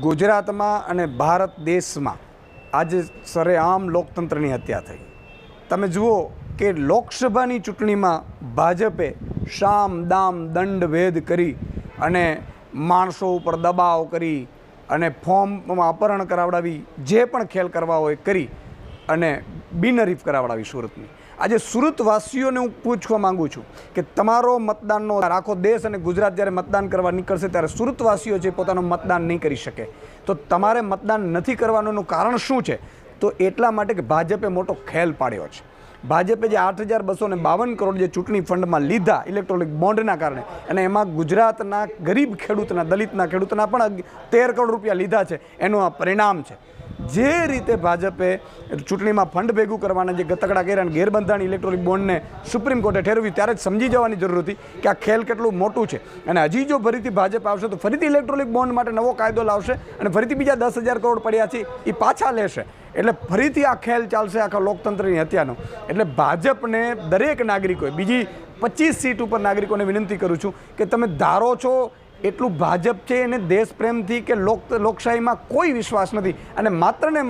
ગુજરાતમાં અને ભારત દેશમાં આજે સરેઆમ લોકતંત્રની હત્યા થઈ। તમે જુઓ કે લોકસભાની ચૂંટણીમાં ભાજપે શામ દામ દંડ ભેદ કરી અને માણસો ઉપર દબાવ કરી અને ફોર્મમાં અપહરણ કરાવડાવી, જે પણ ખેલ કરવા હોય કરી અને બિનહરીફ કરાવડાવી સુરતની। આજે સુરતવાસીઓને હું પૂછવા માગું છું કે તમારો મતદાનનો આખો દેશ અને ગુજરાત જ્યારે મતદાન કરવા નીકળશે ત્યારે સુરતવાસીઓ જે પોતાનું મતદાન નહીં કરી શકે, તો તમારે મતદાન નથી કરવાનું કારણ શું છે? તો એટલા માટે કે ભાજપે મોટો ખેલ પાડ્યો છે। ભાજપે જે 8,252 કરોડ જે ચૂંટણી ફંડમાં લીધા ઇલેક્ટ્રોનિક બોન્ડના કારણે, અને એમાં ગુજરાતના ગરીબ ખેડૂતના, દલિતના ખેડૂતના પણ 13 કરોડ રૂપિયા લીધા છે, એનું આ પરિણામ છે। જે રીતે ભાજપે ચૂંટણીમાં ફંડ ભેગું કરવાના જે ગતકડા કર્યા અને ગેરબંધારણીય ઇલેક્ટ્રોનિક બોન્ડને સુપ્રીમ કોર્ટે ઠેરવ્યું, ત્યારે જ સમજી જવાની જરૂર હતી કે આ ખેલ કેટલું મોટું છે। અને હજી જો ફરીથી ભાજપ આવશે તો ફરીથી ઇલેક્ટ્રોનિક બોન્ડ માટે નવો કાયદો લાવશે અને ફરીથી બીજા 10,000 કરોડ પડ્યા છે એ પાછા લેશે। એટલે ફરીથી આ ખેલ ચાલશે આખા લોકતંત્રની હત્યાનો। એટલે ભાજપને દરેક નાગરિકોએ, બીજી 25 સીટ ઉપર નાગરિકોને વિનંતી કરું છું કે તમે ધારો છો એટલું ભાજપ છે એને દેશ પ્રેમથી કે લોકશાહીમાં કોઈ વિશ્વાસ નથી, અને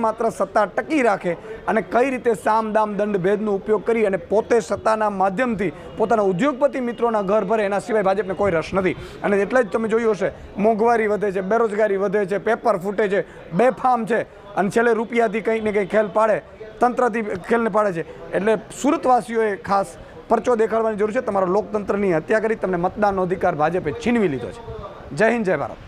માત્ર સત્તા ટકી રાખે અને કઈ રીતે સામ દામ દંડ ભેદનો ઉપયોગ કરી અને પોતે સત્તાના માધ્યમથી પોતાના ઉદ્યોગપતિ મિત્રોના ઘર ભરે, એના સિવાય ભાજપને કોઈ રસ નથી। અને એટલે જ તમે જોયું હશે મોંઘવારી વધે છે, બેરોજગારી વધે છે, પેપર ફૂટે છે, બેફામ છે, અને છેલ્લે રૂપિયાથી કંઈક ને કંઈક ખેલ પાડે, તંત્રથી ખેલને પાડે છે। એટલે સુરતવાસીઓએ ખાસ પરચો દેખાડવાની જરૂર છે। તમારા લોકતંત્રની હત્યા કરી તમને મતદાનનો અધિકાર ભાજપે છીનવી લીધો છે। જય હિન્દ, જય ભારત।